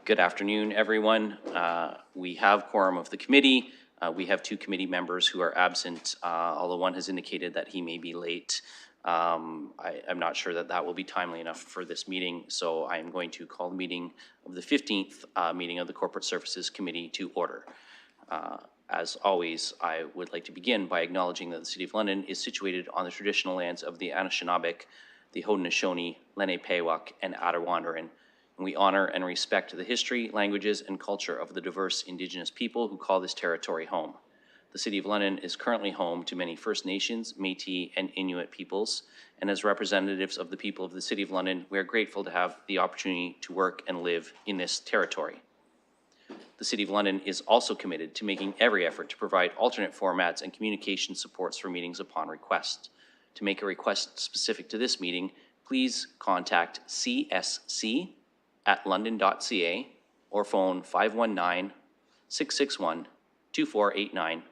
Good afternoon, everyone. We have quorum of the committee. We have two committee members who are absent, although one has indicated that he may be late. I'm not sure that that will be timely enough for this meeting, so I'm going to call the meeting of the 15th meeting of the Corporate Services Committee to order. As always, I would like to begin by acknowledging that the City of London is situated on the traditional lands of the Anishinaabe, the Haudenosaunee, Lenape-Pewak, and Attawandaron. And we honor and respect the history, languages, and culture of the diverse Indigenous people who call this territory home. The City of London is currently home to many First Nations, Métis, and Inuit peoples, and as representatives of the people of the City of London, we are grateful to have the opportunity to work and live in this territory. The City of London is also committed to making every effort to provide alternate formats and communication supports for meetings upon request. To make a request specific to this meeting, please contact csc@london.ca or phone 519-661-2489,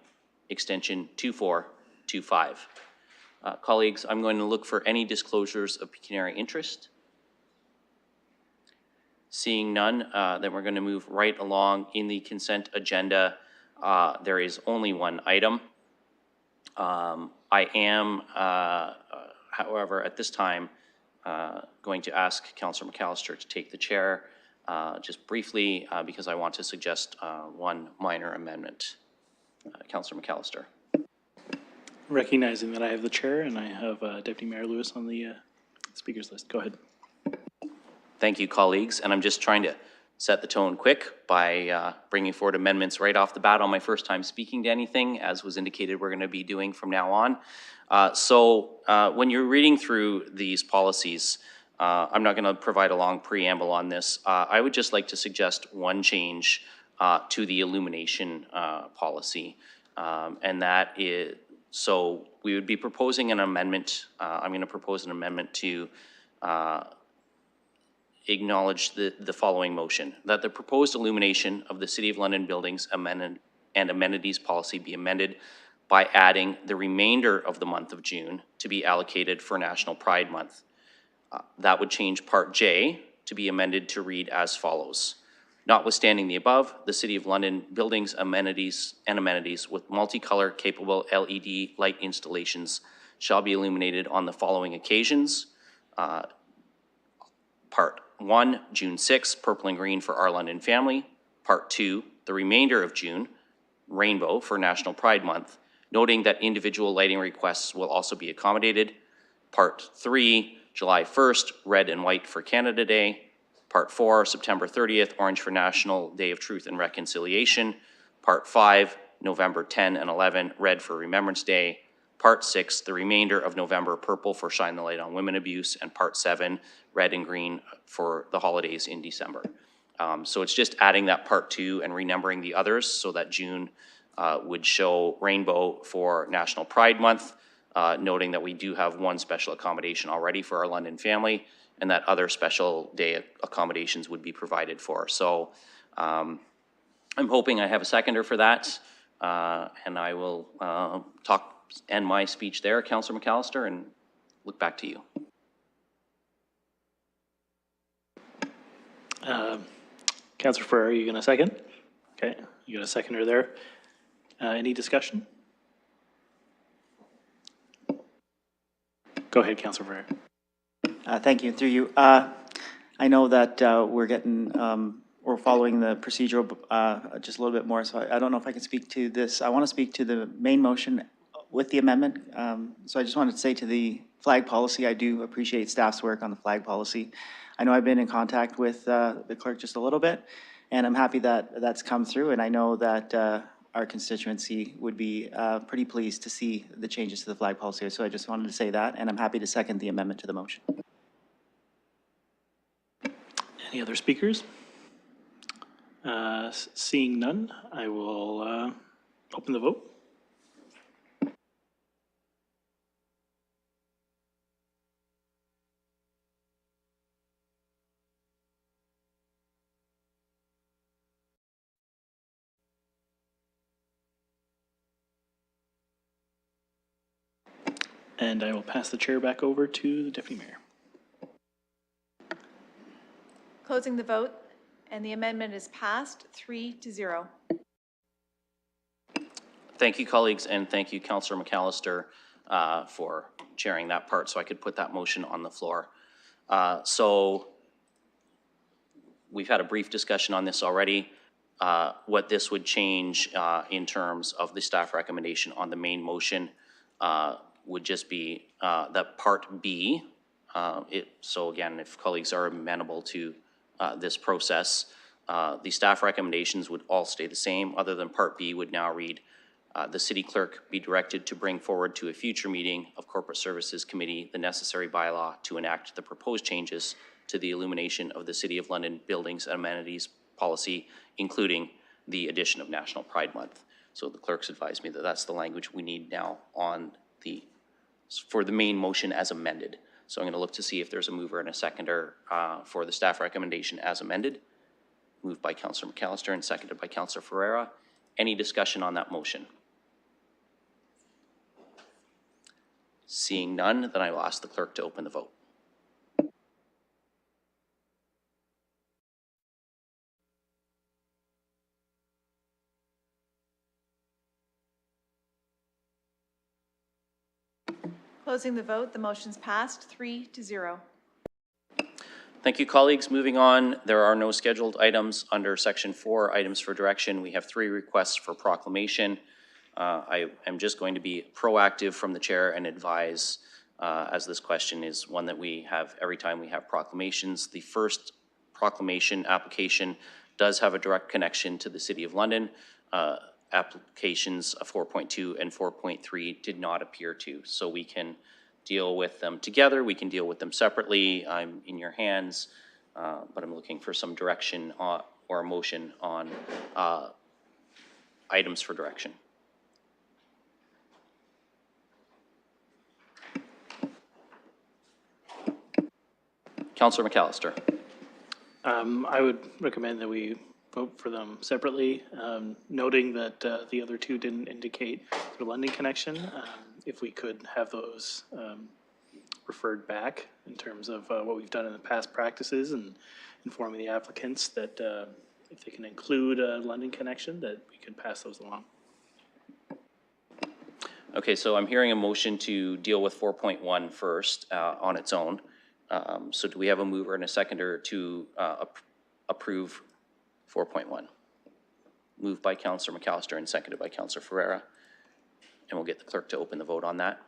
extension 2425. Colleagues, I'm going to look for any disclosures of pecuniary interest. Seeing none, then we're going to move right along in the consent agenda. There is only one item. I am, however, at this time, going to ask Councillor McAllister to take the chair just briefly because I want to suggest one minor amendment. Councillor McAllister. Recognizing that I have the chair and I have Deputy Mayor Lewis on the speakers list. Go ahead. Thank you, colleagues. And I'm just trying to set the tone quick by bringing forward amendments right off the bat on my first time speaking to anything, as was indicated we're going to be doing from now on. When you're reading through these policies, I'm not going to provide a long preamble on this. I would just like to suggest one change to the illumination policy, and that is, so we would be proposing an amendment. I'm going to propose an amendment to acknowledge the following motion: that the proposed illumination of the City of London buildings and amenities policy be amended by adding the remainder of the month of June to be allocated for National Pride Month. That would change Part J to be amended to read as follows: notwithstanding the above, the City of London buildings, amenities with multicolor capable LED light installations shall be illuminated on the following occasions. Part 1, June 6, purple and green for Our London Family. Part 2, the remainder of June, rainbow for National Pride Month, noting that individual lighting requests will also be accommodated. Part 3, July 1st, red and white for Canada Day. Part 4, September 30th, orange for National Day of Truth and Reconciliation. Part 5, November 10 and 11, red for Remembrance Day. Part 6, the remainder of November, purple for Shine the Light on Women Abuse, and Part 7, red and green for the holidays in December. So it's just adding that Part 2 and renumbering the others so that June would show rainbow for National Pride Month, noting that we do have one special accommodation already for Our London Family, and that other special day accommodations would be provided for. So I'm hoping I have a seconder for that, and I will end my speech there, Councillor McAllister, and look back to you. Councillor Ferrer, are you going to second? Okay, you got a seconder there. Any discussion? Go ahead, Councillor Ferrer. Thank you. Through you. I know that we're following the procedural just a little bit more, so I don't know if I can speak to this. I want to speak to the main motion with the amendment. So I just wanted to say to the flag policy, I do appreciate staff's work on the flag policy. I know I've been in contact with the clerk just a little bit, and I'm happy that that's come through, and I know that our constituency would be pretty pleased to see the changes to the flag policy. So I just wanted to say that, and I'm happy to second the amendment to the motion. Any other speakers? Seeing none, I will open the vote. And I will pass the chair back over to the Deputy Mayor. Closing the vote. and the amendment is passed 3-0. Thank you, colleagues, and thank you, Councillor McAllister, for chairing that part so I could put that motion on the floor. So we've had a brief discussion on this already. What this would change in terms of the staff recommendation on the main motion would just be that Part B. So again, if colleagues are amenable to this process, the staff recommendations would all stay the same, other than Part B would now read, the city clerk be directed to bring forward to a future meeting of Corporate Services Committee the necessary bylaw to enact the proposed changes to the illumination of the City of London buildings and amenities policy, including the addition of National Pride Month. So the clerks advised me that that's the language we need now on for the main motion as amended. So I'm going to look to see if there's a mover and a seconder for the staff recommendation as amended. Moved by Councillor McAllister and seconded by Councillor Ferreira. Any discussion on that motion? Seeing none, then I will ask the clerk to open the vote. Closing the vote, the motion's passed 3-0. Thank you, colleagues. Moving on, there are no scheduled items under Section 4, items for direction. We have 3 requests for proclamation. I am just going to be proactive from the chair and advise, as this question is one that we have every time we have proclamations. The first proclamation application does have a direct connection to the City of London. Applications 4.2 and 4.3 did not appear to, so we can deal with them together. We can deal with them separately. I'm in your hands, but I'm looking for some direction or a motion on items for direction. Councillor McAllister. I would recommend that we vote for them separately, noting that the other 2 didn't indicate the London connection. If we could have those referred back in terms of what we've done in the past practices and informing the applicants that if they can include a London connection, that we could pass those along. Okay, so I'm hearing a motion to deal with 4.1 first on its own. So do we have a mover and a seconder to approve 4.1? Moved by Councillor McAllister and seconded by Councillor Ferreira. And we'll get the clerk to open the vote on that.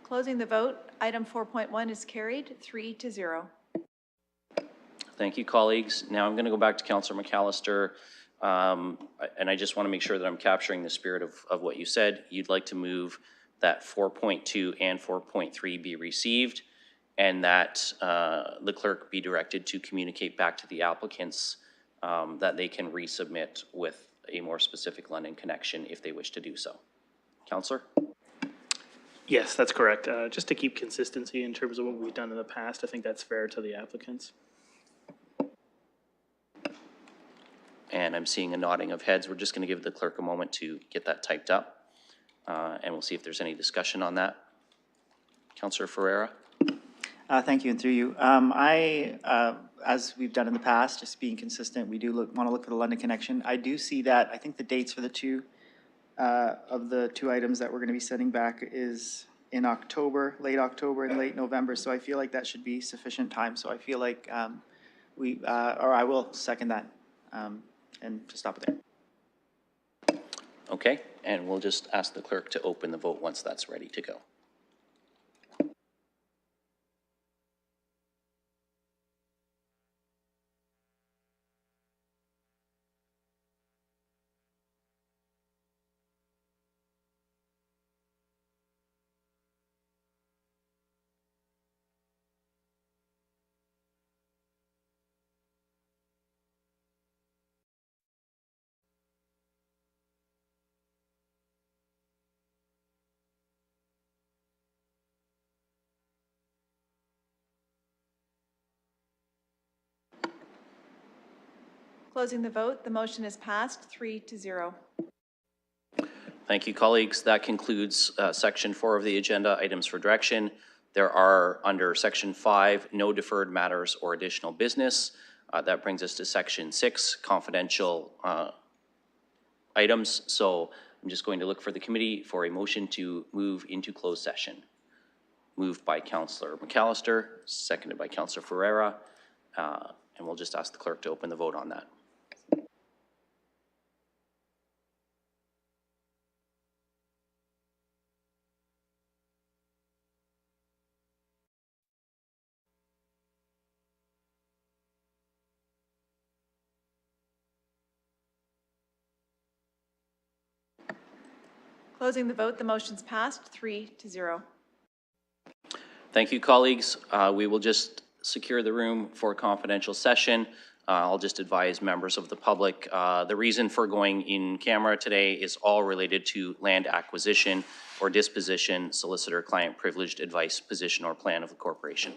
Closing the vote, item 4.1 is carried 3-0. Thank you, colleagues. Now I'm going to go back to Councillor McAllister. And I just want to make sure that I'm capturing the spirit of what you said. You'd like to move that 4.2 and 4.3 be received, and that the clerk be directed to communicate back to the applicants that they can resubmit with a more specific London connection if they wish to do so. Councillor? Yes, that's correct. Just to keep consistency in terms of what we've done in the past, I think that's fair to the applicants. And I'm seeing a nodding of heads. We're just going to give the clerk a moment to get that typed up. And we'll see if there's any discussion on that. Councillor Ferreira? Thank you, and through you. As we've done in the past, just being consistent, we do want to look for the London connection. I do see that, I think the dates for the 2 of the 2 items that we're going to be sending back is in October, late October and late November. So I feel like that should be sufficient time. So I feel like I will second that and just stop it there. Okay, and we'll just ask the clerk to open the vote once that's ready to go. Closing the vote, the motion is passed 3-0. Thank you, colleagues. That concludes Section 4 of the agenda, items for direction. There are, under Section 5, no deferred matters or additional business. That brings us to Section 6, confidential items. So I'm just going to look for the committee for a motion to move into closed session. Moved by Councillor McAllister, seconded by Councillor Ferreira. And we'll just ask the clerk to open the vote on that. Closing the vote, the motion's passed 3-0. Thank you, colleagues. We will just secure the room for a confidential session. I'll just advise members of the public. The reason for going in camera today is all related to land acquisition or disposition, solicitor-client privileged advice, position, or plan of the corporation.